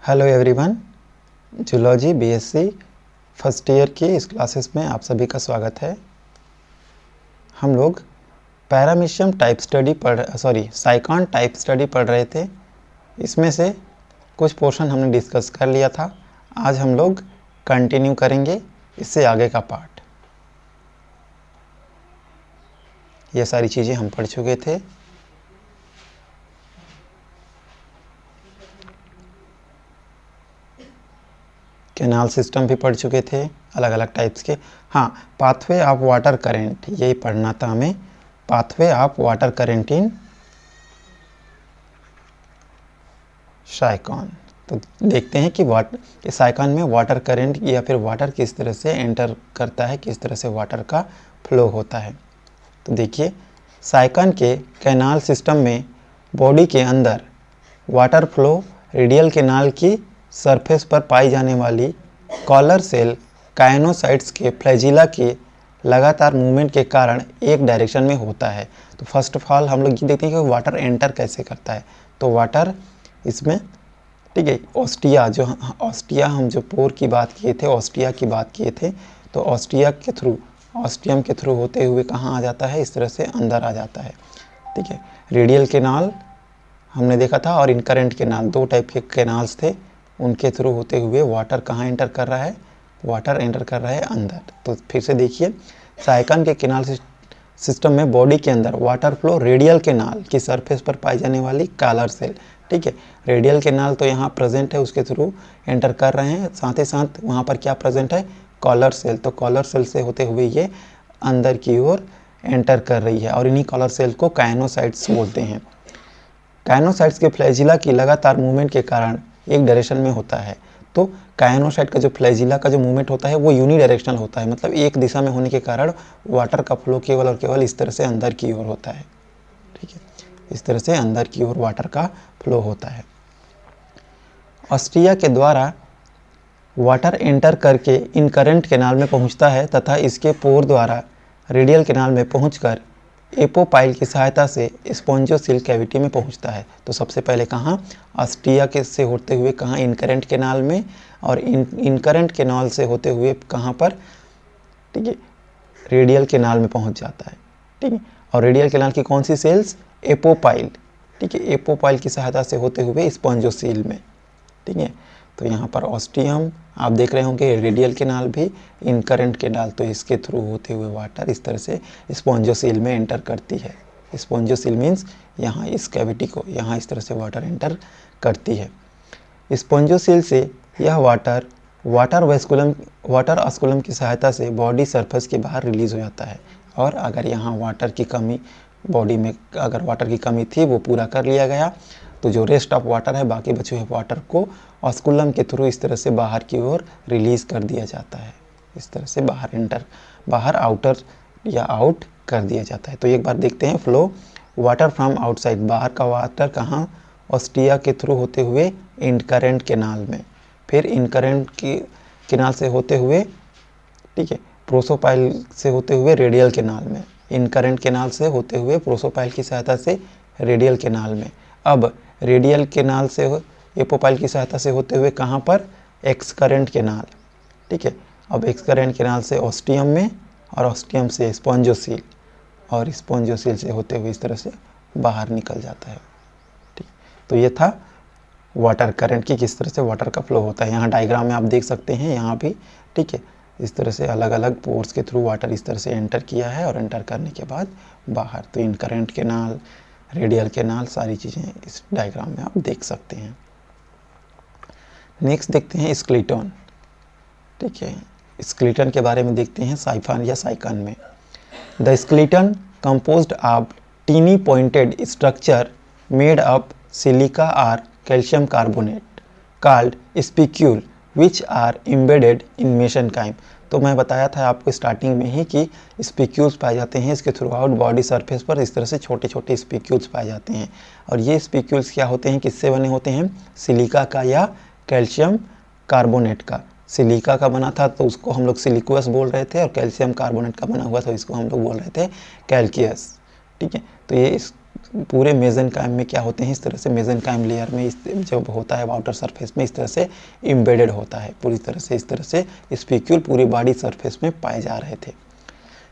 Hello everyone, zoology BSc first year की इस classes में आप सभी का स्वागत है। हम लोग paramecium type study साइकॉन type study पढ़ रहे थे। इसमें से कुछ पोर्शन हमने डिस्कस कर लिया था। आज हम लोग कंटिन्यू करेंगे इससे आगे का पार्ट। ये सारी चीज़ें हम पढ़ चुके थे। कैनाल सिस्टम भी पढ़ चुके थे, अलग अलग टाइप्स के। हाँ, पाथवे ऑफ वाटर करेंट, यही पढ़ना था हमें। Pathway of water current in साइकॉन। तो देखते हैं कि साइकॉन में वाटर करंट या फिर वाटर किस तरह से एंटर करता है, किस तरह से वाटर का फ्लो होता है। तो देखिए, साइकॉन के कैनाल सिस्टम में बॉडी के अंदर वाटर फ्लो रेडियल कैनाल की सरफेस पर पाई जाने वाली कॉलर सेल काइनोसाइट्स के फ्लैजिला के लगातार मूवमेंट के कारण एक डायरेक्शन में होता है। तो फर्स्ट ऑफ ऑल हम लोग ये देखते हैं कि वाटर एंटर कैसे करता है। तो वाटर इसमें, ठीक है, ऑस्टिया हम जो पोर की बात किए थे, ऑस्टिया की बात किए थे, तो ऑस्टियम के थ्रू होते हुए कहाँ आ जाता है, इस तरह से अंदर आ जाता है। ठीक है, रेडियल कैनाल हमने देखा था और इनकरेंट कैनाल, दो टाइप के कैनाल्स थे। उनके थ्रू होते हुए वाटर कहाँ एंटर कर रहा है, वाटर एंटर कर रहा है अंदर। तो फिर से देखिए, साइकॉन के कैनाल सिस्टम में बॉडी के अंदर वाटर फ्लो रेडियल कैनाल की सरफेस पर पाई जाने वाली कॉलर सेल, ठीक है, रेडियल कैनाल तो यहाँ प्रेजेंट है, उसके थ्रू एंटर कर रहे हैं। साथ ही साथ वहाँ पर क्या प्रेजेंट है, कॉलर सेल। तो कॉलर सेल से होते हुए ये अंदर की ओर एंटर कर रही है और इन्हीं कॉलर सेल को काइनोसाइट्स बोलते हैं। काइनोसाइट्स के फ्लैजिला की लगातार मूवमेंट के कारण एक डायरेक्शन में होता है। तो काइनोसाइट का जो फ्लैजिला का जो मूवमेंट होता है वो यूनिडायरेक्शनल होता है, मतलब एक दिशा में होने के कारण वाटर का फ्लो केवल और केवल इस तरह से अंदर की ओर होता है। ठीक है, इस तरह से अंदर की ओर वाटर का फ्लो होता है। ऑस्टिया के द्वारा वाटर एंटर करके इनकरेंट कैनाल में पहुंचता है तथा इसके पोर द्वारा रेडियल कैनाल में पहुंचकर एपोपाइल की सहायता से स्पॉन्जोसील कैविटी में पहुंचता है। तो सबसे पहले कहाँ, ऑस्टिया के से होते हुए कहाँ, इनकरेंट कैनाल में, और इनकरेंट कैनाल से होते हुए कहाँ पर, ठीक है, रेडियल कैनाल में पहुंच जाता है। ठीक है, और रेडियल कैनाल की कौन सी सेल्स, एपोपाइल, ठीक है, एपोपाइल की सहायता से होते हुए स्पॉन्जोसील में। ठीक है, तो यहाँ पर ऑस्टियम आप देख रहे होंगे, रेडियल कैनाल भी, इनकरेंट कैनाल, तो इसके थ्रू होते हुए वाटर इस तरह से स्पॉन्जोसील में एंटर करती है। स्पॉन्जोसील मीन्स यहाँ इस कैविटी को, यहाँ इस तरह से वाटर एंटर करती है। स्पॉन्जोसील से यह वाटर ऑस्कुलम की सहायता से बॉडी सरफेस के बाहर रिलीज हो जाता है। और अगर यहाँ वाटर की कमी, बॉडी में अगर वाटर की कमी थी वो पूरा कर लिया गया, तो जो रेस्ट ऑफ वाटर है, बाकी बचे हुए वाटर को ऑस्कुलम के थ्रू इस तरह से बाहर की ओर रिलीज़ कर दिया जाता है। इस तरह से बाहर आउटर या आउट कर दिया जाता है। तो एक बार देखते हैं फ्लो वाटर फ्रॉम आउटसाइड, बाहर का वाटर कहाँ, ऑस्टिया के थ्रू होते हुए इनकरेंट कैनाल में, फिर इनकरेंट की कैनाल से होते हुए, ठीक है, प्रोसोपाइल से होते हुए रेडियल कैनाल में, इनकरेंट कैनाल से होते हुए प्रोसोपाइल की सहायता से रेडियल कैनाल में। अब रेडियल कैनाल से एपोपाइल की सहायता से होते हुए कहाँ पर, एक्सकरेंट कैनाल। ठीक है, अब एक्सकरेंट कैनाल से ऑस्टियम में, और ऑस्टियम से स्पॉन्जोसील, और स्पॉन्जोसील से होते हुए इस तरह से बाहर निकल जाता है। ठीक, तो ये था वाटर करंट की किस तरह से वाटर का फ्लो होता है। यहाँ डायग्राम में आप देख सकते हैं, यहाँ भी, ठीक है, इस तरह से अलग अलग पोर्स के थ्रू वाटर इस तरह से एंटर किया है और एंटर करने के बाद बाहर। तो इनकरेंट कैनाल, रेडियल कैनाल, सारी चीज़ें इस डायग्राम में आप देख सकते हैं। नेक्स्ट देखते हैं स्क्लीटन। ठीक है, स्क्लीटन के बारे में देखते हैं साइफन या साइकॉन में। The skeleton composed of tiny pointed structure made up silica or calcium carbonate called spicule which are embedded in mesenchyme. तो मैं बताया था आपको स्टार्टिंग में ही कि स्पिक्यूल्स पाए जाते हैं इसके थ्रू आउट बॉडी सरफेस पर, इस तरह से छोटे छोटे स्पिक्यूल्स पाए जाते हैं। और ये स्पिक्यूल्स क्या होते हैं, किससे बने होते हैं, सिलिका का या कैल्शियम कार्बोनेट का। सिलिका का बना था तो उसको हम लोग सिलिक्वस बोल रहे थे, और कैल्शियम कार्बोनेट का बना हुआ था इसको हम लोग बोल रहे थे कैल्कियस। ठीक है, तो ये इस पूरे मेसेनकाइम में क्या होते हैं, इस तरह से मेसेनकाइम लेयर में जब होता है आउटर सरफेस में इस तरह से एम्बेडेड होता है पूरी तरह से, इस तरह से स्पिक्यूल पूरी बॉडी सरफेस में पाए जा रहे थे।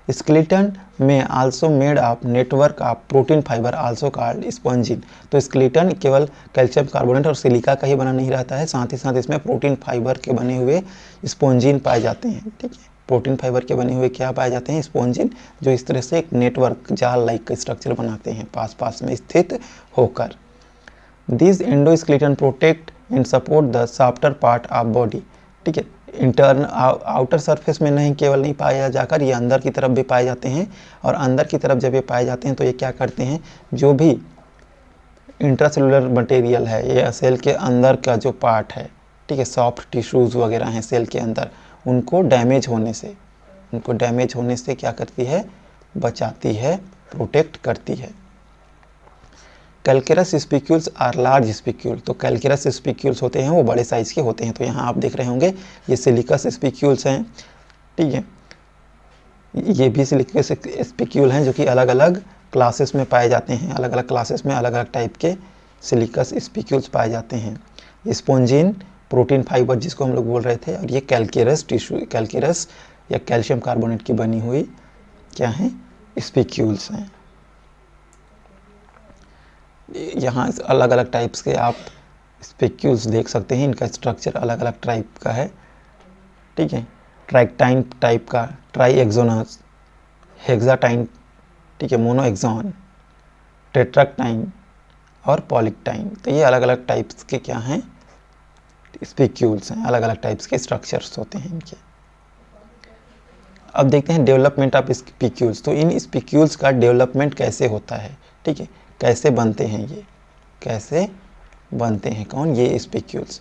स्केलेटन में also made of network of protein fibre also called spongin. तो स्केलेटन केवल कैल्शियम कार्बोनेट और सिलिका का ही बना नहीं रहता है, साथ ही साथ इसमें प्रोटीन फाइबर के बने हुए स्पॉन्जिन पाए जाते हैं। ठीक है, प्रोटीन फाइबर के बने हुए क्या पाए जाते हैं, स्पॉन्जिन, जो इस तरह से एक नेटवर्क जाल लाइक स्ट्रक्चर बनाते हैं पास पास में स्थित होकर। This endoskeleton protect and support the softer part of body. ठीक है, इंटर्न आउटर सरफेस में नहीं केवल नहीं पाया जाकर ये अंदर की तरफ भी पाए जाते हैं, और अंदर की तरफ जब ये पाए जाते हैं तो ये क्या करते हैं, जो भी इंट्रासेलुलर मटेरियल है, ये सेल के अंदर का जो पार्ट है, ठीक है, सॉफ्ट टिश्यूज़ वगैरह हैं सेल के अंदर, उनको डैमेज होने से क्या करती है, बचाती है, प्रोटेक्ट करती है। कैल्केरस स्पिक्यूल्स आर लार्ज स्पिक्यूल। तो कैल्केरस स्पिक्यूल्स होते हैं वो बड़े साइज़ के होते हैं। तो यहाँ आप देख रहे होंगे ये सिलिकस स्पिक्यूल्स हैं। ठीक है, ये भी सिलिकस स्पिक्यूल हैं जो कि अलग अलग क्लासेस में पाए जाते हैं, अलग अलग क्लासेस में अलग अलग टाइप के सिलिकस स्पिक्यूल्स पाए जाते हैं। स्पॉन्जिन प्रोटीन फाइबर जिसको हम लोग बोल रहे थे, और ये कैल्केरस टिश्यू, कैल्केरस या कैल्शियम कार्बोनेट की बनी हुई क्या हैं, स्पिक्यूल्स हैं। यहाँ अलग अलग टाइप्स के आप स्पिक्यूल्स देख सकते हैं, इनका स्ट्रक्चर अलग अलग टाइप का है। ठीक है, ट्रैक्टाइन टाइप का, ट्राईएक्सोनस, हेक्साटाइन, ठीक है, मोनोएक्सॉन, टेट्राक्टाइन और पॉलीक्टाइन। तो ये अलग अलग टाइप्स के क्या हैं, स्पिक्यूल्स हैं, अलग अलग टाइप्स के स्ट्रक्चर्स होते हैं इनके। अब देखते हैं डेवलपमेंट ऑफ स्पिक्यूल्स। तो इन स्पिक्यूल्स का डेवलपमेंट कैसे होता है, ठीक है, कैसे बनते हैं ये, कैसे बनते हैं कौन, ये spicules.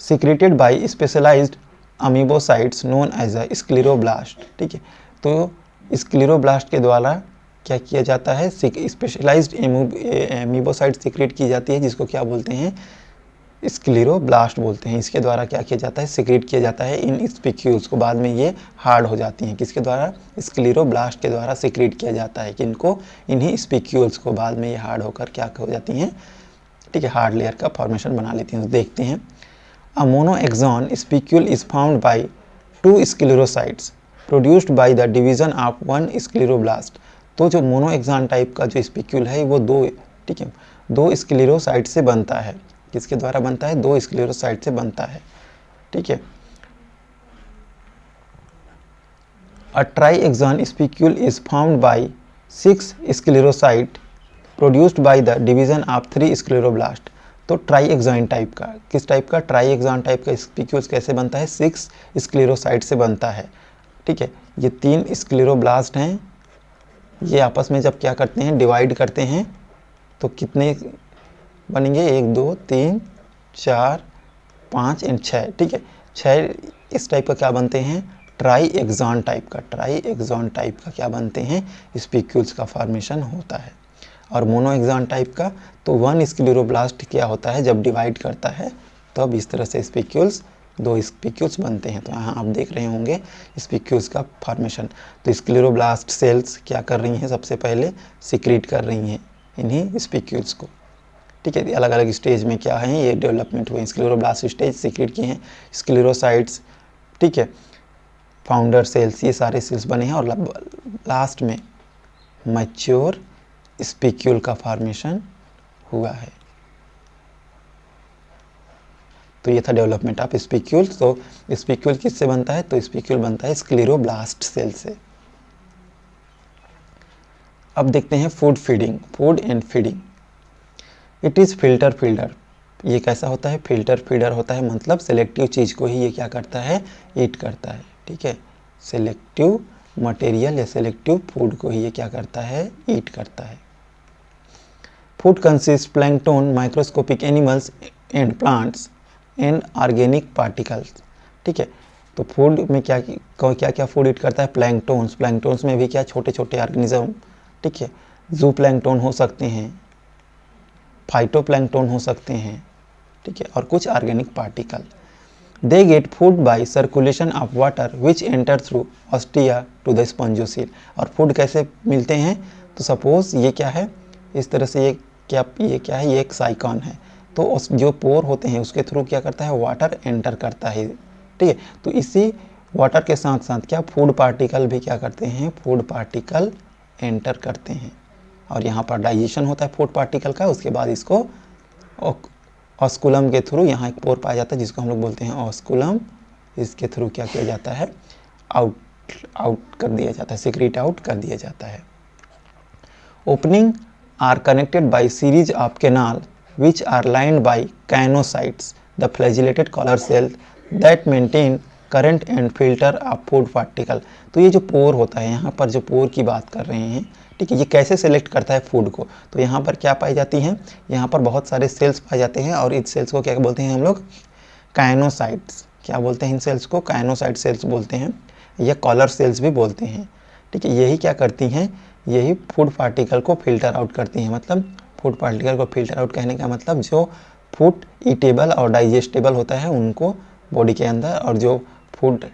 Secreted by specialized amoebocytes known as a scleroblast. ठीक है, तो स्क्लेरोब्लास्ट के द्वारा क्या किया जाता है, स्पेशलाइज्ड अमीबोसाइट सिक्रेट की जाती है, जिसको क्या बोलते हैं, स्क्लेरोब्लास्ट बोलते हैं। इसके द्वारा क्या किया जाता है, सिक्रेट किया जाता है इन स्पिक्यूल्स को, बाद में ये हार्ड हो जाती हैं। किसके द्वारा, स्क्लेरोब्लास्ट के द्वारा सिक्रेट किया जाता है, किनको, इन्हीं स्पिक्यूल्स को, बाद में ये हार्ड होकर क्या हो जाती हैं, ठीक है, हार्ड लेयर का फॉर्मेशन बना लेती हैं। तो देखते हैं, a monaxon spicule is found by 2 sclerocytes produced by the division of 1 scleroblast. तो जो मोनोएक्सॉन टाइप का जो स्पिक्यूल है वो 2, ठीक है, 2 स्क्लेरोसाइट से बनता है। किसके द्वारा बनता है, 2 स्क्लेरोसाइट से बनता है। ठीक है, a triaxon spicule is found by 6 sclerocyte produced by the division of 3 scleroblast. तो ट्राईएक्सॉन टाइप का, किस टाइप का, ट्राईएक्सॉन टाइप का स्पिक्यूल्स कैसे बनता है, 6 स्क्लेरोसाइट से बनता है। ठीक है, ये 3 स्क्लेरोब्लास्ट हैं, ये आपस में जब क्या करते हैं, डिवाइड करते हैं, तो कितने बनेंगे, 1 2 3 4 5 एंड 6। ठीक है, 6 इस टाइप का क्या बनते हैं, ट्राईएक्सॉन टाइप का, ट्राईएक्सॉन टाइप का क्या बनते हैं, स्पिक्यूल्स का फॉर्मेशन होता है। और मोनोएक्सॉन टाइप का, तो 1 स्क्लेरोब्लास्ट क्या होता है, जब डिवाइड करता है तब तो इस तरह से स्पिक्यूल्स, 2 स्पिक्यूल्स बनते हैं। तो यहाँ आप देख रहे होंगे स्पिक्यूल्स का फॉर्मेशन। तो स्क्लेरोब्लास्ट सेल्स क्या कर रही हैं, सबसे पहले सिक्रीट कर रही हैं इन्हीं स्पिक्यूल्स को। ठीक है, अलग अलग स्टेज में क्या है, ये डेवलपमेंट हुए। स्क्लेरोब्लास्ट स्टेज सिक्रेट किए हैं, स्क्लेरोसाइट्स, ठीक है, फाउंडर सेल्स, ये सारे सेल्स बने हैं, और लास्ट में मैच्योर स्पिक्यूल का फॉर्मेशन हुआ है। तो ये था डेवलपमेंट ऑफ स्पिक्यूल। तो स्पिक्यूल किससे बनता है, तो स्पिक्यूल बनता है स्क्लेरोब्लास्ट सेल से। अब देखते हैं food feeding, food and feeding. It is filter feeder. ये कैसा होता है, फिल्टर फीडर होता है, मतलब सेलेक्टिव चीज़ को ही ये क्या करता है, ईट करता है। ठीक है, सेलेक्टिव मटेरियल या सेलेक्टिव फूड को ही ये क्या करता है, ईट करता है। Food consist plankton, microscopic animals and plants and organic particles. ठीक है, तो फूड में क्या क्या फूड ईट करता है, प्लैंकटन्स, प्लैंकटन्स में भी क्या, छोटे छोटे ऑर्गेनिज्म, ठीक है, जू प्लैंकटन हो सकते हैं, फाइटोप्लैंकटन हो सकते हैं, ठीक है, और कुछ organic particle. They get food by circulation of water which enter through ostia to the spongocoel. और फूड कैसे मिलते हैं, तो सपोज ये क्या है, इस तरह से ये क्या है, ये एक साइकॉन है, तो उस जो पोर होते हैं उसके थ्रू क्या करता है, वाटर एंटर करता है, ठीक है। तो इसी वाटर के साथ साथ क्या फूड पार्टिकल भी क्या करते हैं, फूड पार्टिकल एंटर करते हैं, और यहाँ पर डाइजेशन होता है फूड पार्टिकल का। उसके बाद इसको ऑस्कुलम के थ्रू यहाँ एक पोर पाया जाता है जिसको हम लोग बोलते हैं ऑस्कुलम, इसके थ्रू क्या किया जाता है, आउट कर दिया जाता है, सीक्रेट आउट कर दिया जाता है। Opening are connected by series of canal which are lined by canocytes, the flagellated collar cell that maintain current and filter of food particle। तो ये जो पोर होता है, यहाँ पर जो पोर की बात कर रहे हैं, ठीक है, ये कैसे सेलेक्ट करता है फूड को, तो यहाँ पर क्या पाई जाती हैं, यहाँ पर बहुत सारे सेल्स पाए जाते हैं, और इस सेल्स को क्या बोलते हैं हम लोग, काइनोसाइट्स। क्या बोलते हैं इन सेल्स को, काइनोसाइट सेल्स बोलते हैं, या कॉलर सेल्स भी बोलते हैं, ठीक है। यही क्या करती हैं, यही फूड पार्टिकल को फिल्टर आउट करती हैं। मतलब फूड पार्टिकल को फिल्टर आउट कहने का मतलब जो फूड ईटेबल और डाइजेस्टेबल होता है उनको बॉडी के अंदर, और जो फूड,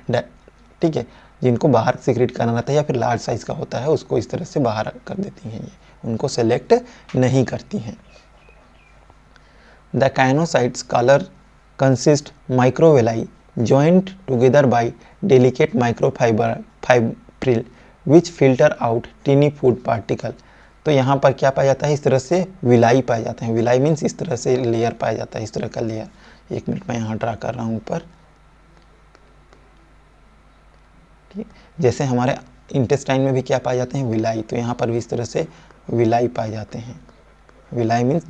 ठीक है, जिनको बाहर सीक्रेट करना रहता है या फिर लार्ज साइज़ का होता है उसको इस तरह से बाहर कर देती हैं, ये उनको सेलेक्ट नहीं करती हैं। The choanocytes collar consist microvilli joined together by delicate microfibril which filter out tiny food particle। तो यहाँ पर क्या पाया जाता है, इस तरह से विलाई पाए जाते हैं। विलाई मीन्स इस तरह से लेयर पाया जाता है, इस तरह का लेयर। एक मिनट में यहाँ ड्रा कर रहा हूँ ऊपर, ठीक, जैसे हमारे इंटेस्टाइन में भी क्या पाए जाते हैं, विलाई, तो यहाँ पर भी इस तरह से विलाई पाए जाते हैं। विलाई मीन्स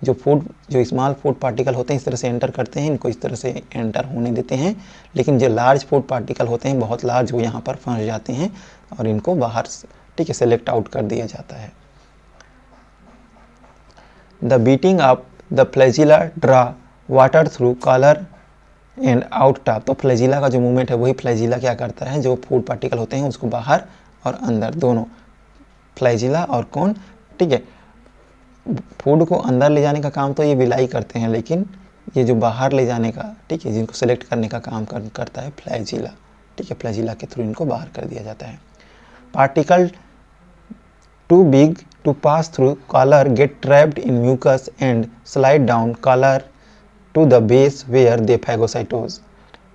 जो स्मॉल फूड पार्टिकल होते हैं इस तरह से एंटर करते हैं, इनको इस तरह से एंटर होने देते हैं, लेकिन जो लार्ज फूड पार्टिकल होते हैं बहुत लार्ज, वो यहाँ पर फंस जाते हैं और इनको बाहर, ठीक है, सेलेक्ट आउट कर दिया जाता है। The beating of the flagella draw water through collar and out top. तो फ्लैजिला का जो मूवमेंट है वही फ्लैजिला क्या करता है, जो फूड पार्टिकल होते हैं उसको बाहर और अंदर दोनों, फ्लैजिला और कौन, ठीक है, फूड को अंदर ले जाने का काम तो ये विलाई करते हैं, लेकिन ये जो बाहर ले जाने का, ठीक है, जिनको सेलेक्ट करने का काम करता है फ्लैजिला, ठीक है, फ्लैजिला के थ्रू इनको बाहर कर दिया जाता है। Particle too big to pass through collar get trapped in mucus and slide down collar to the base where they phagocytose.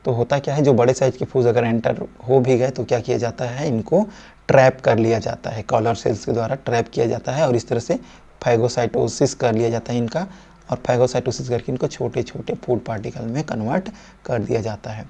तो होता क्या है, जो बड़े साइज के फूड अगर एंटर हो भी गए तो क्या किया जाता है, इनको ट्रैप कर लिया जाता है, कॉलर सेल्स के द्वारा ट्रैप किया जाता है, और इस तरह से फैगोसाइटोसिस कर लिया जाता है इनका, और फैगोसाइटोसिस करके इनको छोटे छोटे फूड पार्टिकल में कन्वर्ट कर दिया जाता है।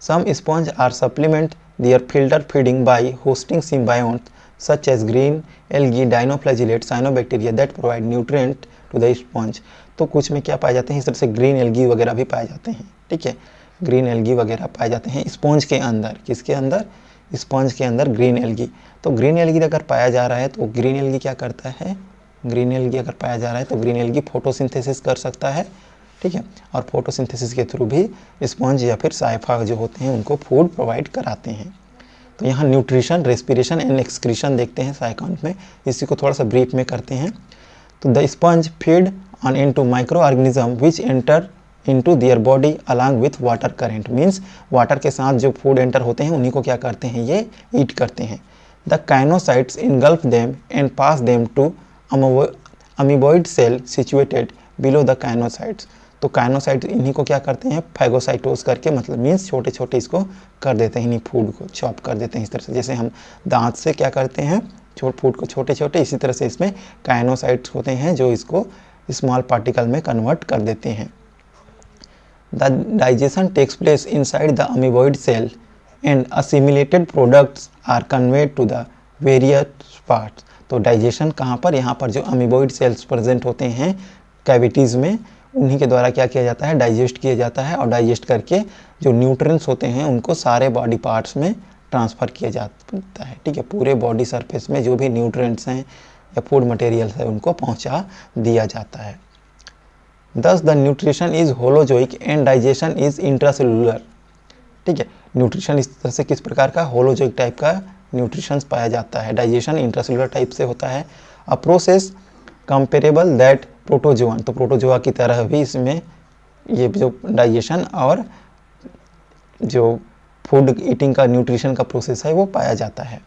Some sponge are supplement their filter feeding by hosting symbiont such as green algae, dinoflagellate, cyanobacteria that provide nutrient to the sponge. तो कुछ में क्या पाए जाते हैं, इस तरह से ग्रीन एल्गी वगैरह भी पाए जाते हैं, ठीक है, ग्रीन एल्गी वगैरह पाए जाते हैं स्पॉन्ज के अंदर। किसके अंदर, स्पॉन्ज के अंदर ग्रीन एल्गी। तो ग्रीन एल्गी अगर पाया जा रहा है तो ग्रीन एल्गी क्या करता है, ग्रीन एल्गी अगर पाया जा रहा है तो ग्रीन एल्गी फोटोसिंथेसिस कर सकता है, ठीक है, और फोटोसिंथेसिस के थ्रू भी स्पॉन्ज या फिर साइफा जो होते हैं उनको फूड प्रोवाइड कराते हैं। तो यहाँ न्यूट्रिशन, रेस्पिरेशन एंड एक्सक्रीशन देखते हैं साइकॉन में, इसी को थोड़ा सा ब्रीफ में करते हैं। तो the sponge feed on into micro organism which enter into their body along with water current. Means water के साथ जो फूड एंटर होते हैं उन्हीं को क्या करते हैं, ये ईट करते हैं। The choanocytes engulf them and pass them to amoeboid cell situated below the choanocytes. तो काइनोसाइट इन्हीं को क्या करते हैं, फैगोसाइटोस करके, मतलब मीन्स छोटे छोटे इसको कर देते हैं, इन्हीं फूड को चॉप कर देते हैं इस तरह से, जैसे हम दांत से क्या करते हैं, फूड को छोटे छोटे, इसी तरह से इसमें काइनोसाइट्स होते हैं जो इसको स्मॉल पार्टिकल में कन्वर्ट कर देते हैं। The digestion takes place inside the amoeboid cell and assimilated products are conveyed to the various parts. तो डाइजेशन कहाँ पर, यहाँ पर जो अमीबॉइड सेल्स प्रेजेंट होते हैं कैविटीज़ में, उन्हीं के द्वारा क्या किया जाता है, डाइजेस्ट किया जाता है, और डाइजेस्ट करके जो न्यूट्रिएंट्स होते हैं उनको सारे बॉडी पार्ट्स में ट्रांसफ़र किया जाता है, ठीक है, पूरे बॉडी सरफेस में जो भी न्यूट्रिएंट्स हैं या फूड मटेरियल्स है उनको पहुंचा दिया जाता है। दस the nutrition is holozoic and digestion is intracellular. ठीक है, न्यूट्रिशन इस तरह से किस प्रकार का, होलोजोइक टाइप का न्यूट्रिशन पाया जाता है, डाइजेशन इंट्रासेलुलर टाइप से होता है। A process comparable that protozoa, तो प्रोटोजोआ की तरह भी इसमें ये जो डाइजेशन और जो फूड ईटिंग का न्यूट्रिशन का प्रोसेस है वो पाया जाता है।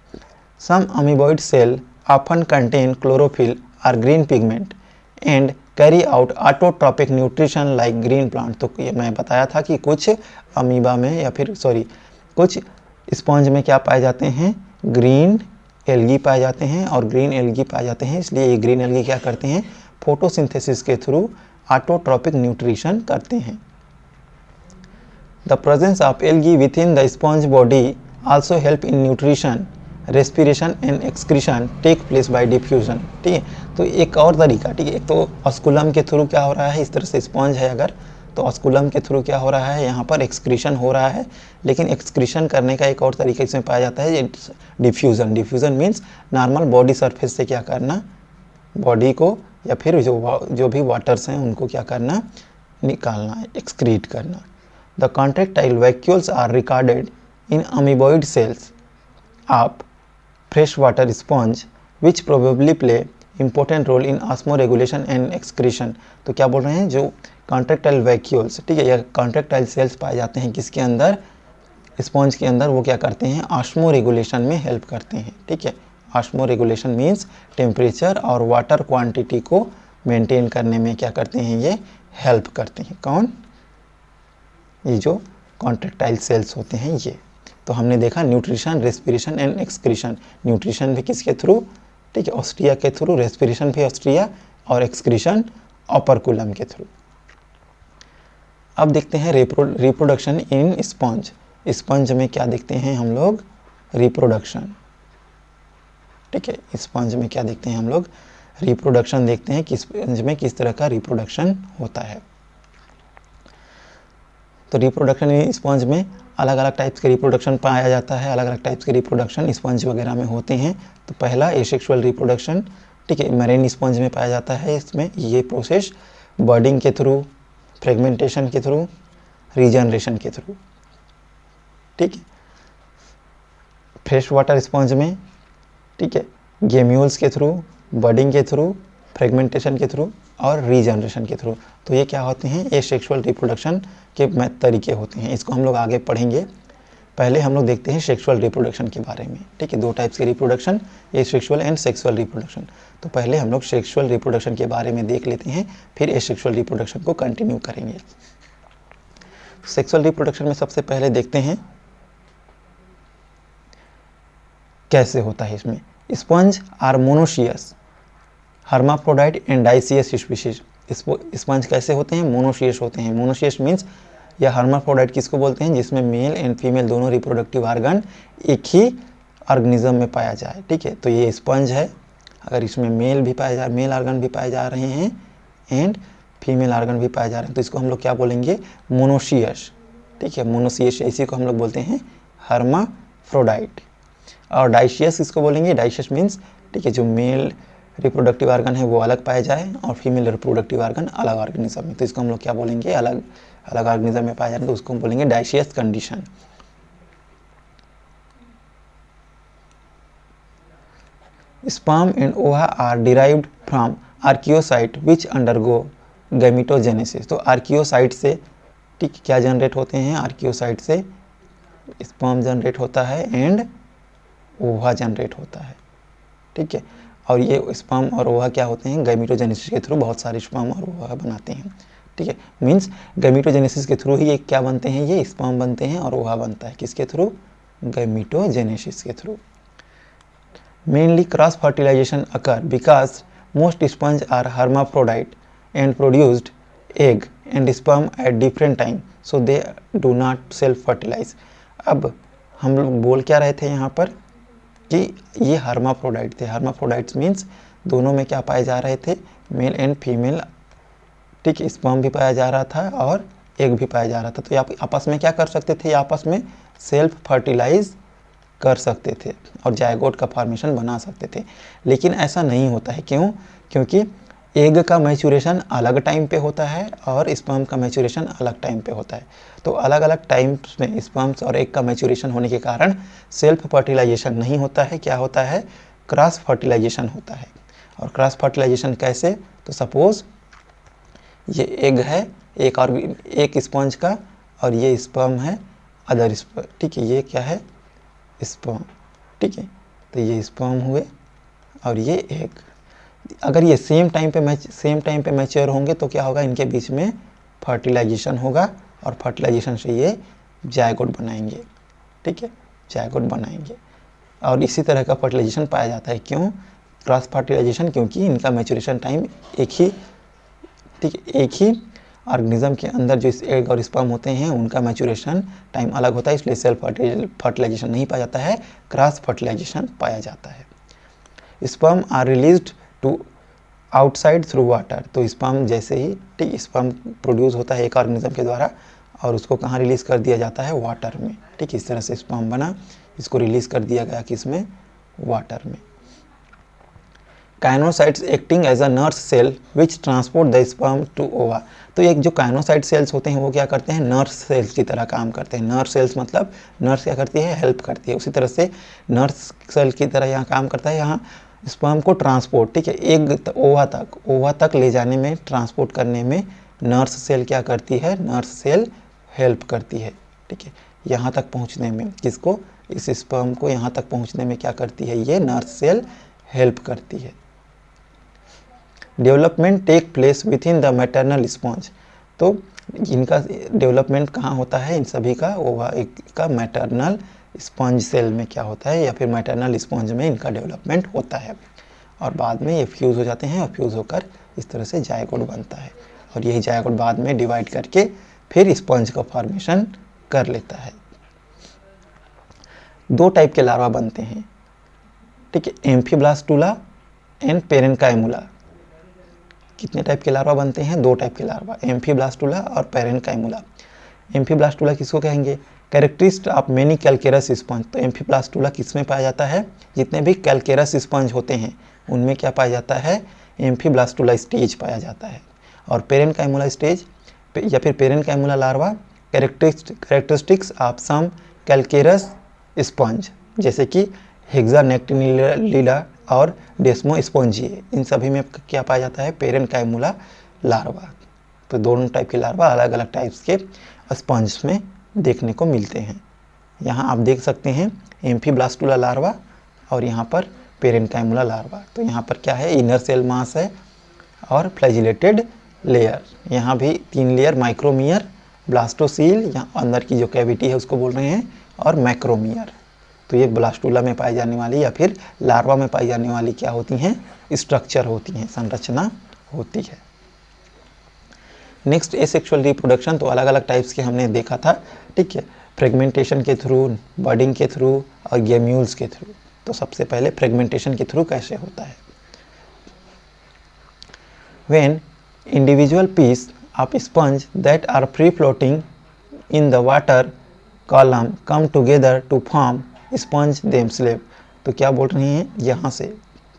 Some amoeboid cell often contain chlorophyll or green pigment and carry out autotrophic nutrition like green plant. तो ये मैं बताया था कि कुछ अमीबा में या फिर कुछ स्पॉन्ज में क्या पाए जाते हैं, ग्रीन एल्गी पाए जाते हैं, और ग्रीन एल्गी पाए जाते हैं, इसलिए ये ग्रीन एल्गी क्या करते हैं, फोटोसिंथेसिस के थ्रू ऑटोट्रॉपिक न्यूट्रिशन करते हैं। The presence of algae within the sponge body also help in nutrition, respiration and excretion take place by diffusion. ठीक है, तो एक और तरीका, ठीक है, एक तो ऑस्कुलम के थ्रू क्या हो रहा है, इस तरह से स्पॉन्ज है अगर, तो ऑस्कुलम के थ्रू क्या हो रहा है, यहाँ पर एक्सक्रीशन हो रहा है, लेकिन एक्सक्रीशन करने का एक और तरीका इसमें पाया जाता है, diffusion. Diffusion means normal body surface से क्या करना, बॉडी को या फिर जो भी वाटर्स हैं उनको क्या करना, निकालना, एक्सक्रीट करना। The contractile vacuoles are recorded in amoeboid cells of fresh water sponge which probably play important role in osmoregulation and excretion. तो क्या बोल रहे हैं, जो कॉन्ट्रैक्टाइल वैक्यूल्स, ठीक है, या कॉन्ट्रैक्टाइल सेल्स पाए जाते हैं किसके अंदर, स्पॉन्ज के अंदर, वो क्या करते हैं, ऑस्मो रेगुलेशन में हेल्प करते हैं। ठीक है, ऑस्मो रेगुलेशन मीन्स टेम्परेचर और वाटर क्वांटिटी को मेंटेन करने में क्या करते हैं, ये हेल्प करते हैं। कौन, ये जो कॉन्ट्रैक्टाइल सेल्स होते हैं ये। तो हमने देखा nutrition, respiration and excretion. Nutrition भी किसके थ्रू, ठीक है, ऑस्ट्रिया के थ्रू, रेस्पिरेशन भी ऑस्ट्रिया, और एक्सक्रीशन ऑपरकुलम के थ्रू। अब देखते हैं रिप्रोडक्शन इन स्पॉन्ज। स्पंज में क्या देखते हैं हम लोग, रिप्रोडक्शन। ठीक है, स्पंज में क्या देखते हैं हम लोग, रिप्रोडक्शन देखते हैं कि स्पंज में किस तरह का रिप्रोडक्शन होता है। तो रिप्रोडक्शन इन स्पंज में अलग अलग टाइप्स के रिप्रोडक्शन पाया जाता है, अलग अलग टाइप्स के रिप्रोडक्शन स्पंज वगैरह में होते हैं। तो पहला एसेक्सुअल रिप्रोडक्शन, ठीक है, मरीन स्पंज में पाया जाता है। इसमें ये प्रोसेस बर्डिंग के थ्रू, फ्रेगमेंटेशन के थ्रू, रीजनरेशन के थ्रू, ठीक है। फ्रेश वाटर स्पंज में, ठीक है, गेम्यूल्स के थ्रू, बर्डिंग के थ्रू, फ्रेगमेंटेशन के थ्रू और रीजनरेशन के थ्रू। तो ये क्या होते हैं, ये सेक्सुअल रिप्रोडक्शन के तरीके होते हैं। इसको हम लोग आगे पढ़ेंगे। पहले हम लोग देखते हैं सेक्सुअल रिप्रोडक्शन के बारे में। ठीक है, दो टाइप्स के रिप्रोडक्शन, ये सेक्सुअल एंड सेक्सुअल रिप्रोडक्शन। तो पहले हम लोग सेक्सुअल रिप्रोडक्शन के बारे में देख लेते हैं, फिर ये सेक्सुअल रिप्रोडक्शन को कंटिन्यू करेंगे। सेक्सुअल रिप्रोडक्शन में सबसे पहले देखते हैं कैसे होता है। इसमें sponge are monoecious, hermaphrodite and dioecious species. Sponge कैसे होते हैं, मोनोशियस होते हैं। मोनोशियस मीन्स या हर्माफ्रोडाइट किसको बोलते हैं, जिसमें मेल एंड फीमेल दोनों रिप्रोडक्टिव ऑर्गन एक ही ऑर्गेनिज्म में पाया जाए। ठीक है, तो ये स्पंज है। अगर इसमें मेल ऑर्गन भी पाए जा रहे हैं एंड फीमेल ऑर्गन भी पाए जा रहे हैं, तो इसको हम लोग क्या बोलेंगे, मोनोशियस। ठीक है, मोनोशियस, इसी को हम लोग बोलते हैं हर्माफ्रोडाइट। और डाइशियस इसको बोलेंगे, डाइशियस मीन्स, ठीक है, जो मेल रिप्रोडक्टिव ऑर्गन है वो अलग पाए जाए और फीमेल रिप्रोडक्टिव ऑर्गन अलग ऑर्गेनिज्म में, तो इसको हम लोग क्या बोलेंगे, अलग अलग ऑर्गेनिज्म में पाए जाए तो उसको हम बोलेंगे dioecious condition. Sperm and ova are derived from archaeocyte which undergo gametogenesis. तो आर्कियोसाइट से, ठीक, क्या जनरेट होते हैं, आर्कियोसाइट से स्पर्म जनरेट होता है एंड ओवा जनरेट होता है। ठीक है, और ये स्पर्म और ओवा क्या होते हैं, गैमेटोजेनेसिस के थ्रू बहुत सारे स्पर्म और ओवा बनाते हैं। ठीक है, मीन्स गैमेटोजेनेसिस के थ्रू ही ये क्या बनते हैं, ये स्पर्म बनते हैं और ओवा बनता है किसके थ्रू, गैमेटोजेनेसिस के through. Mainly cross fertilization occur because most sponge are hermaphrodite and produced egg and sperm at different time, so they do not self fertilize. अब हम लोग बोल क्या रहे थे यहाँ पर कि ये हर्माफ्रोडाइट थे। हर्माफ्रोडाइट्स मीन्स दोनों में क्या पाए जा रहे थे, मेल एंड फीमेल, ठीक, स्पर्म भी पाया जा रहा था और एग भी पाया जा रहा था। तो ये आपस में क्या कर सकते थे, आपस में सेल्फ फर्टिलाइज कर सकते थे और जायगोट का फॉर्मेशन बना सकते थे। लेकिन ऐसा नहीं होता है, क्यों, क्योंकि एग का मैच्योरेशन अलग टाइम पे होता है और स्पर्म का मैच्योरेशन अलग टाइम पे होता है। तो अलग अलग टाइम्स में स्पर्म्स और एग का मैच्योरेशन होने के कारण सेल्फ फर्टिलाइजेशन नहीं होता है, क्या होता है, क्रॉस फर्टिलाइजेशन होता है। और क्रॉस फर्टिलाइजेशन कैसे, तो सपोज ये एग है एक स्पंज का और ये स्पर्म है अदर स्पर्म, ठीक है, ये क्या है, स्पर्म, ठीक है, तो ये स्पर्म हुए और ये एग। अगर ये सेम टाइम पे मैच्योर होंगे तो क्या होगा, इनके बीच में फर्टिलाइजेशन होगा और फर्टिलाइजेशन से ये जायगोट बनाएंगे, ठीक है, जायगोट बनाएंगे। और इसी तरह का फर्टिलाइजेशन पाया जाता है। क्यों क्रॉस फर्टिलाइजेशन? क्योंकि इनका मैच्योरेशन टाइम एक ही, ठीक है, एक ही ऑर्गेनिज्म के अंदर जो एग और स्पर्म होते हैं उनका मैच्योरेशन टाइम अलग होता है, इसलिए सेल्फ फर्टिलाइजेशन नहीं पाया जाता है, क्रॉस फर्टिलाइजेशन पाया जाता है। Sperm are released to outside through water, तो स्पर्म जैसे ही, ठीक, स्पर्म प्रोड्यूस होता है एक ऑर्गेनिज्म के द्वारा और उसको कहाँ रिलीज़ कर दिया जाता है, वाटर में, ठीक, इस तरह से स्पर्म बना, इसको रिलीज़ कर दिया गया किसमें, वाटर में। Choanocytes acting as a nurse cell which transport the sperm to ova, तो एक जो काइनोसाइट सेल्स होते हैं वो क्या करते हैं, नर्स सेल्स की तरह काम करते हैं। नर्स सेल्स मतलब नर्स क्या करती है, हेल्प करती है, उसी तरह से नर्स सेल की तरह यहाँ काम करता है। यहाँ स्पर्म को ट्रांसपोर्ट, ठीक है, एक ओवा तक ले जाने में, ट्रांसपोर्ट करने में नर्स सेल क्या करती है, नर्स सेल हेल्प करती है, ठीक है, यहाँ तक पहुँचने में, किसको, इस स्पर्म को यहाँ तक पहुँचने में क्या करती है, ये नर्स सेल हेल्प करती है। Development take place within the maternal sponge, तो इनका डेवलपमेंट कहाँ होता है, इन सभी का ओवा का मैटरनल स्पॉन्ज सेल में क्या होता है, या फिर मैटरनल स्पॉन्ज में इनका डेवलपमेंट होता है और बाद में ये फ्यूज़ हो जाते हैं और फ्यूज़ होकर इस तरह से जायगोट बनता है और यही जायगोट बाद में डिवाइड करके फिर स्पॉन्ज का फॉर्मेशन कर लेता है। दो टाइप के लार्वा बनते हैं, ठीक है, एम्फीब्लास्टुला एंड पेरेन्काइमुला। कितने टाइप के लार्वा बनते हैं, दो टाइप के लार्वा, एम्फीब्लास्टुला और पेरेन्काइमुला। एम्फीब्लास्टुला किसको कहेंगे, कैरेक्टरिस्ट ऑफ मेनी कैलकेरस स्पंज, तो एम्फीब्लास्टुला किस में पाया जाता है, जितने भी कैलकेरस स्पंज होते हैं उनमें क्या पाया जाता है, एम्फीब्लास्टुला स्टेज पाया जाता है। और पेरेन्काइमुला स्टेज या फिर parenchymula larva characteristics of some calcareous sponge, जैसे कि हेक्सानेक्टिनिला और डेस्मोस्पोंजिए, इन सभी में क्या पाया जाता है, पेरेन्काइमुला लार्वा। तो दोनों टाइप के लार्वा अलग अलग टाइप्स के स्पंज में देखने को मिलते हैं। यहाँ आप देख सकते हैं एम्फीब्लास्टुला लार्वा और यहाँ पर पेरेन्काइमुला लार्वा। तो यहाँ पर क्या है, इनर सेल मास है और फ्लैजिलेटेड लेयर, यहाँ भी 3 लेयर, माइक्रोमियर, ब्लास्टोसील, यहाँ अंदर की जो कैविटी है उसको बोल रहे हैं, और मैक्रोमियर। तो ये ब्लास्टुला में पाई जाने वाली या फिर लार्वा में पाई जाने वाली क्या होती हैं, स्ट्रक्चर होती हैं, संरचना होती है। नेक्स्ट एसेक्सुअल रिप्रोडक्शन, तो अलग अलग टाइप्स के हमने देखा था, ठीक है, फ्रेगमेंटेशन के थ्रू, बडिंग के थ्रू और गेम्यूल्स के थ्रू। तो सबसे पहले फ्रेगमेंटेशन के थ्रू कैसे होता है, when individual piece of sponge that are free floating in the water column come together to form sponge themselves. तो क्या बोल रहे हैं यहाँ से,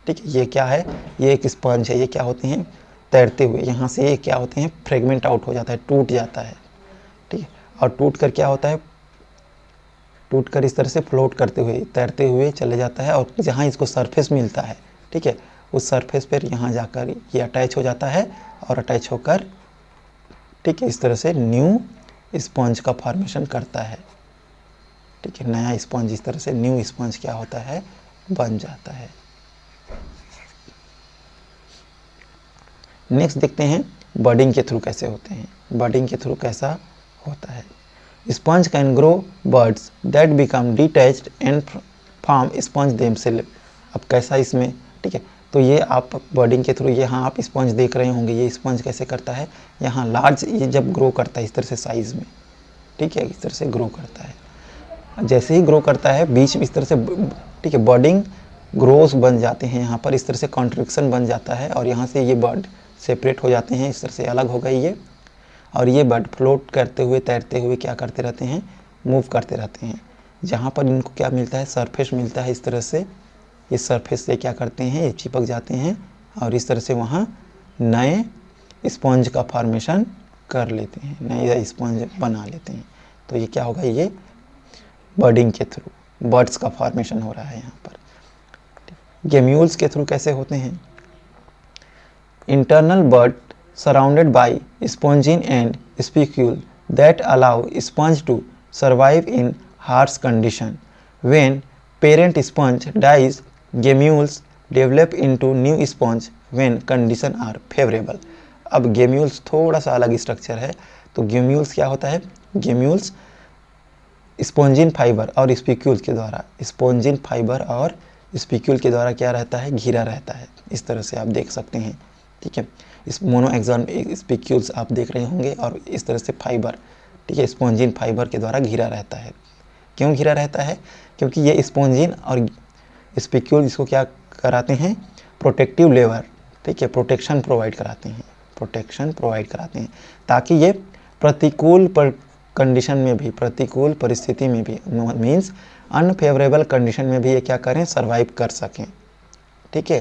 ठीक है, ये क्या है, ये एक स्पंज है, ये क्या होते हैं, तैरते हुए, यहाँ से ये क्या होते हैं, फ्रेगमेंट आउट हो जाता है, टूट जाता है, ठीक है, और टूट कर क्या होता है, टूट कर इस तरह से फ्लोट करते हुए, तैरते हुए चले जाता है और जहाँ इसको सरफेस मिलता है, ठीक है, उस सरफेस पर यहाँ जाकर ये अटैच हो जाता है और अटैच होकर, ठीक है, इस तरह से न्यू स्पंज का फॉर्मेशन करता है, ठीक है, नया स्पंज, इस तरह से न्यू स्पंज क्या होता है, बन जाता है। नेक्स्ट देखते हैं बडिंग के थ्रू कैसे होते हैं। बडिंग के थ्रू कैसा होता है, sponge can grow buds that become detached and form sponge themselves. अब कैसा इसमें, ठीक है, तो ये आप बडिंग के थ्रू, यहाँ आप स्पंज देख रहे होंगे, ये स्पंज कैसे करता है, यहाँ लार्ज, ये जब ग्रो करता है इस तरह से साइज में, ठीक है, इस तरह से ग्रो करता है, जैसे ही ग्रो करता है बीच में इस तरह से, ठीक है, बडिंग ग्रोस बन जाते हैं, यहाँ पर इस तरह से कॉन्ट्रिक्शन बन जाता है और यहाँ से ये बर्ड सेपरेट हो जाते हैं, इस तरह से अलग हो गई ये, और ये बर्ड फ्लोट करते हुए, तैरते हुए क्या करते रहते हैं, मूव करते रहते हैं। जहाँ पर इनको क्या मिलता है, सरफेस मिलता है, इस तरह से इस सरफेस से क्या करते हैं, ये चिपक जाते हैं और इस तरह से वहाँ नए स्पंज का फॉर्मेशन कर लेते हैं, नए स्पंज बना लेते हैं। तो ये क्या होगा, ये बर्डिंग के थ्रू बर्ड्स का फॉर्मेशन हो रहा है। यहाँ पर गेम्यूल्स के थ्रू कैसे होते हैं, internal bud surrounded by spongin and spicule that allow sponge to survive in harsh condition. When parent sponge dies, gemmules develop into new sponge when condition are favorable. अब gemmules थोड़ा सा अलग structure है, तो gemmules क्या होता है? gemmules spongin fibre और स्पिक्यूल के द्वारा, स्पॉन्जिन फाइबर और स्पिक्यूल के द्वारा क्या रहता है? घिरा रहता है। इस तरह से आप देख सकते हैं, ठीक है। इस मोनोएक्सॉन स्पिक्यूल्स आप देख रहे होंगे और इस तरह से फाइबर, ठीक है, स्पॉन्जिन फाइबर के द्वारा घिरा रहता है। क्यों घिरा रहता है? क्योंकि ये स्पॉन्जिन और स्पिक्यूल इसको क्या कराते हैं? प्रोटेक्टिव लेयर, ठीक है, प्रोटेक्शन प्रोवाइड कराते हैं, प्रोटेक्शन प्रोवाइड कराते हैं, ताकि ये प्रतिकूल कंडीशन में भी, प्रतिकूल परिस्थिति में भी, मीन्स अनफेवरेबल कंडीशन में भी ये क्या करें? सर्वाइव कर सकें, ठीक है,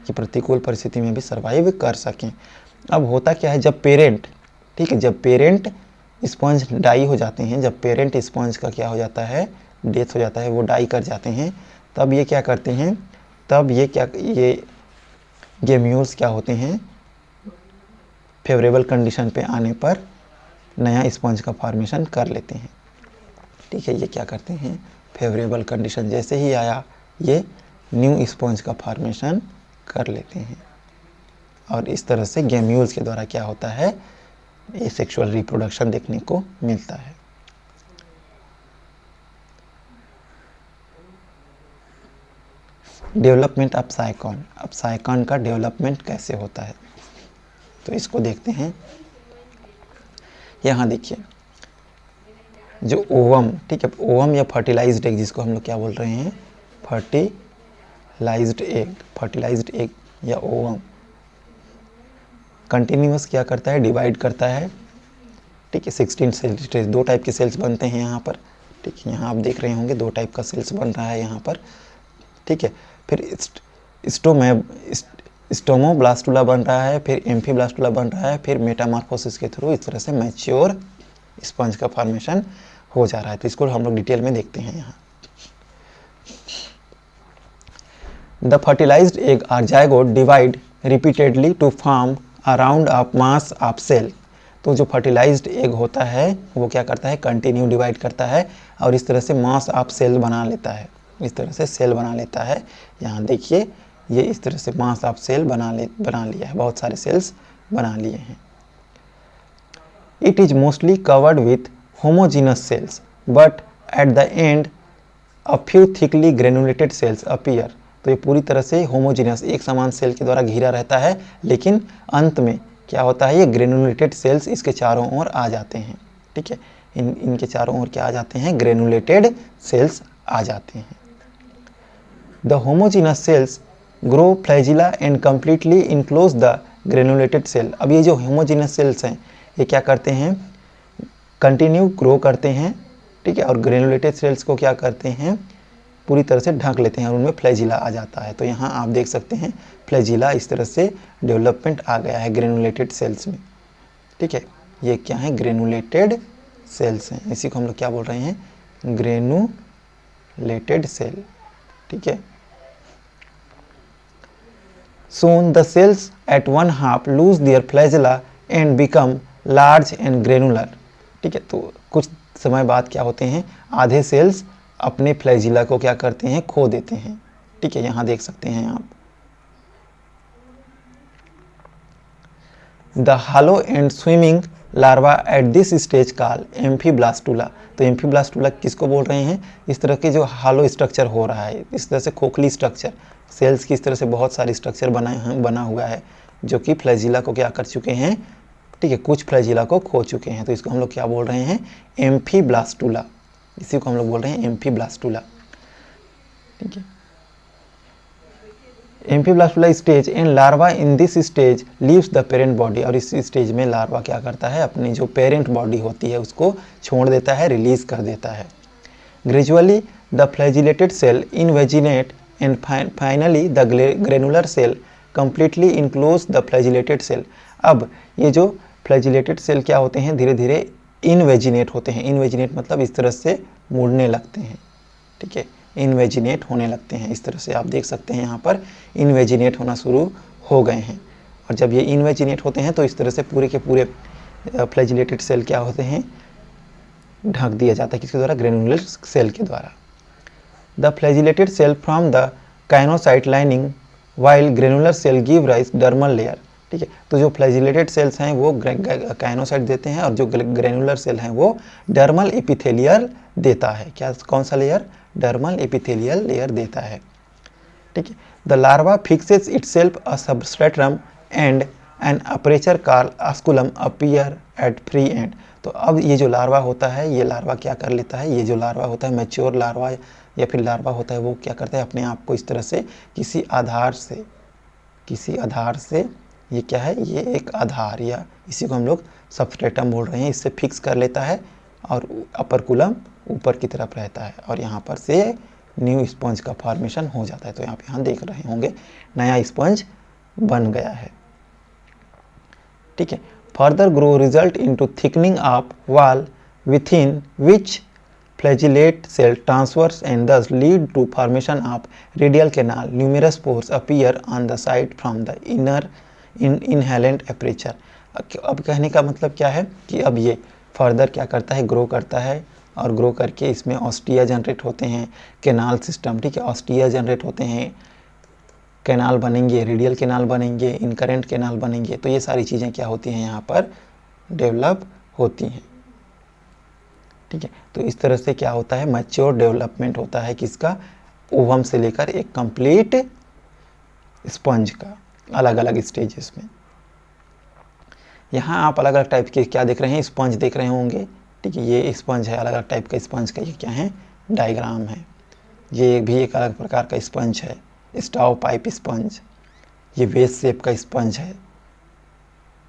कि प्रतिकूल परिस्थिति में भी सर्वाइव कर सकें। अब होता क्या है, जब पेरेंट, ठीक है, जब पेरेंट स्पॉन्ज डाई हो जाते हैं, जब पेरेंट स्पॉन्ज का क्या हो जाता है? डेथ हो जाता है, वो डाई कर जाते हैं, तब ये क्या करते हैं? तब ये गेम्यूल्स क्या होते हैं? फेवरेबल कंडीशन पे आने पर नया स्पॉन्ज का फॉर्मेशन कर लेते हैं, ठीक है। ये क्या करते हैं? फेवरेबल कंडीशन जैसे ही आया, ये न्यू स्पॉन्ज का फॉर्मेशन कर लेते हैं, और इस तरह से गेम्यूल्स के द्वारा क्या होता है? ये सेक्सुअल रिप्रोडक्शन देखने को मिलता है। Development of साइकॉन। अब साइकॉन का डेवलपमेंट कैसे होता है, तो इसको देखते हैं। यहाँ देखिए, जो ओवम, ठीक है, ओवम या फर्टिलाइज्ड एग, जिसको हम लोग क्या बोल रहे हैं? फर्टिलाइज्ड एग, फर्टिलाइज्ड एग या ओवम कंटिन्यूअस क्या करता है? डिवाइड करता है, ठीक है। 16 सेल स्टेज, दो टाइप के सेल्स बनते हैं यहाँ पर, ठीक है। यहाँ आप देख रहे होंगे दो टाइप का सेल्स बन रहा है यहाँ पर, ठीक है। फिर स्टोमोब्लास्टुला बन रहा है, फिर एम्फीब्लास्टुला बन रहा है, फिर मेटामॉर्फोसिस के थ्रू इस तरह से मैच्योर स्पंज का फॉर्मेशन हो जा रहा है। तो इसको हम लोग डिटेल में देखते हैं यहाँ। The fertilized egg or zygote divide repeatedly to form around of mass of cell. तो जो फर्टिलाइज्ड एग होता है वो क्या करता है? कंटिन्यू डिवाइड करता है और इस तरह से मास ऑफ सेल बना लेता है, इस तरह से सेल बना लेता है। यहाँ देखिए, ये इस तरह से मास ऑफ सेल बना लिया है, बहुत सारे सेल्स बना लिए हैं। It is mostly covered with homogeneous cells, but at the end a few thickly granulated cells appear. तो ये पूरी तरह से होमोजीनस, एक समान सेल के द्वारा घिरा रहता है, लेकिन अंत में क्या होता है? ये ग्रेनुलेटेड सेल्स इसके चारों ओर आ जाते हैं, ठीक है। इनके चारों ओर क्या आ जाते हैं? ग्रेनुलेटेड सेल्स आ जाते हैं। The homogeneous cells grow flagella and completely enclose the granulated cell. अब ये जो होमोजीनस सेल्स हैं ये क्या करते हैं? कंटिन्यू ग्रो करते हैं, ठीक है, और ग्रेनुलेटेड सेल्स को क्या करते हैं? पूरी तरह से ढक लेते हैं और उनमें फ्लैजिला आ जाता है। तो यहाँ आप देख सकते हैं फ्लैजिला इस तरह से डेवलपमेंट आ गया है ग्रेनुलेटेड सेल्स में, ठीक है। ये क्या है? ग्रेनुलेटेड सेल्स हैं, इसी को हम लोग क्या बोल रहे हैं? ग्रेनुलेटेड सेल, ठीक है। Soon the cells at one half lose their flagella and become large and granular, ठीक है। तो कुछ समय बाद क्या होते हैं? आधे सेल्स अपने फ्लैजिला को क्या करते हैं? खो देते हैं, ठीक है। यहाँ देख सकते हैं आप। The hollow and swimming larva at this stage call amphiblastula. तो एम्फीब्लास्टुला किसको बोल रहे हैं? इस तरह के जो हालो स्ट्रक्चर हो रहा है, इस तरह से खोखली स्ट्रक्चर, सेल्स की इस तरह से बहुत सारी स्ट्रक्चर बना हुआ है जो कि फ्लैजिला को क्या कर चुके हैं? ठीक है, कुछ फ्लैजिला को खो चुके हैं। तो इसको हम लोग क्या बोल रहे हैं? एम्फीब्लास्टुला, इसी को हम लोग बोल रहे हैं एम्फीब्लास्टुला, ठीक है। Amphiblastula stage and larva in this stage leaves the parent body. और इस स्टेज में लार्वा क्या करता है? अपनी जो पेरेंट बॉडी होती है उसको छोड़ देता है, रिलीज कर देता है। Gradually the flagellated cell invaginate and finally the granular cell completely enclose the flagellated cell. अब ये जो फ्लैजिलेटेड सेल क्या होते हैं? धीरे धीरे इनवेजिनेट होते हैं। इनवेजिनेट मतलब इस तरह से मुड़ने लगते हैं, ठीक है, इनवेजिनेट होने लगते हैं। इस तरह से आप देख सकते हैं यहाँ पर इनवेजिनेट होना शुरू हो गए हैं। और जब ये इनवेजिनेट होते हैं तो इस तरह से पूरे के पूरे फ्लैजिलेटेड सेल क्या होते हैं? ढक दिया जाता है, किसके द्वारा? ग्रेनुलर सेल के द्वारा। The flagellated cell from the choanocyte lining while granular cell give rise dermal layer. ठीक है, तो जो फ्लैजिलेटेड सेल्स हैं वो काइनोसाइट देते हैं और जो ग्रेनुलर सेल हैं वो डर्मल एपिथेलियल देता है। क्या, कौन सा लेयर? डर्मल एपिथेलियल लेयर देता है। ठीक है, the larva fixes itself a substratum and an aperture called osculum appear at free end. तो अब ये जो लार्वा होता है, ये लार्वा क्या कर लेता है? ये जो लार्वा होता है, मैच्योर लार्वा या फिर लार्वा होता है, वो क्या करता है? अपने आप को इस तरह से किसी आधार से ये क्या है? ये एक आधार, या इसी को हम लोग सबस्ट्रेटम बोल रहे हैं, इससे फिक्स कर लेता है और अपर्कुलम ऊपर की तरफ रहता है और यहाँ पर से न्यू स्पंज का फॉर्मेशन हो जाता है। तो आप यहाँ देख रहे होंगे नया स्पंज बन गया है। ठीक है, further grow result into thickening of wall within which flagellate cell transverse and thus lead to formation of radial canal. Numerous pores appear on the side from the inner inhalant aperture. अब कहने का मतलब क्या है कि अब ये further क्या करता है? ग्रो करता है और ग्रो करके इसमें ऑस्टिया जनरेट होते हैं, कैनाल सिस्टम। ठीक है, ऑस्टिया जनरेट होते हैं, कैनाल बनेंगे, रेडियल कैनाल बनेंगे, इनकरेंट कैनाल बनेंगे। तो ये सारी चीज़ें क्या होती हैं? यहाँ पर डेवलप होती हैं। ठीक है, तो इस तरह से क्या होता है? मैच्योर डेवलपमेंट होता है किसका? ओवम से लेकर एक कंप्लीट स्पंज का, अलग अलग स्टेजेस में। यहाँ आप अलग अलग टाइप के क्या देख रहे हैं? स्पंज देख रहे होंगे। ठीक है, ये स्पंज है, अलग अलग टाइप का स्पंज का ये क्या है? डायग्राम है। ये भी एक अलग प्रकार का स्पंज है, स्टाव पाइप स्पंज। ये वेस शेप का स्पंज है।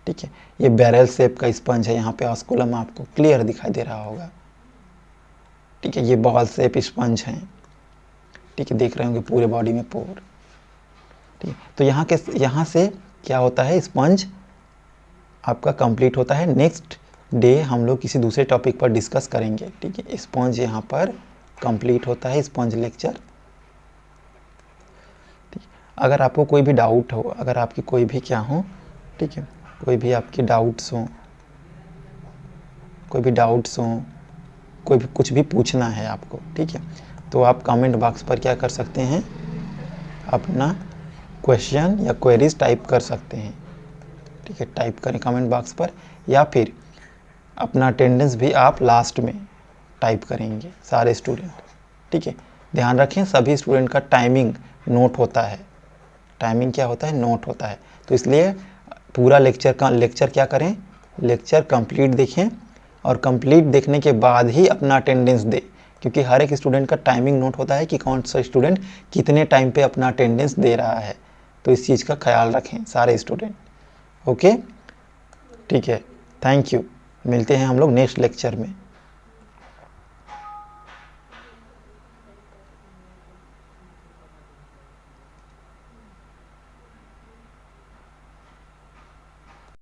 ठीक है, ये बैरल शेप का स्पंज है। यहाँ पे ऑस्कुलम आपको क्लियर दिखाई दे रहा होगा। ठीक है, ये बॉल शेप स्पंज है। ठीक है, देख रहे होंगे पूरे बॉडी में पोर। ठीक है, तो यहाँ से क्या होता है? स्पंज आपका कंप्लीट होता है। नेक्स्ट डे हम लोग किसी दूसरे टॉपिक पर डिस्कस करेंगे। ठीक है, स्पंज यहाँ पर कंप्लीट होता है, स्पंज लेक्चर। ठीक, अगर आपको कोई भी डाउट हो, अगर आपकी कोई भी क्या हो, ठीक है, कोई भी आपकी डाउट्स हो, कोई भी कुछ भी पूछना है आपको, ठीक है, तो आप कमेंट बॉक्स पर क्या कर सकते हैं? अपना क्वेश्चन या क्वेरीज टाइप कर सकते हैं। ठीक है, टाइप करें कमेंट बॉक्स पर, या फिर अपना अटेंडेंस भी आप लास्ट में टाइप करेंगे सारे स्टूडेंट। ठीक है, ध्यान रखें सभी स्टूडेंट का टाइमिंग नोट होता है। टाइमिंग क्या होता है? नोट होता है। तो इसलिए पूरा लेक्चर क्या करें? लेक्चर कंप्लीट देखें और कंप्लीट देखने के बाद ही अपना अटेंडेंस दे, क्योंकि हर एक स्टूडेंट का टाइमिंग नोट होता है कि कौन सा स्टूडेंट कितने टाइम पे अपना अटेंडेंस दे रहा है। तो इस चीज़ का ख्याल रखें सारे स्टूडेंट। ओके, ठीक है, थैंक यू। मिलते हैं हम लोग नेक्स्ट लेक्चर में।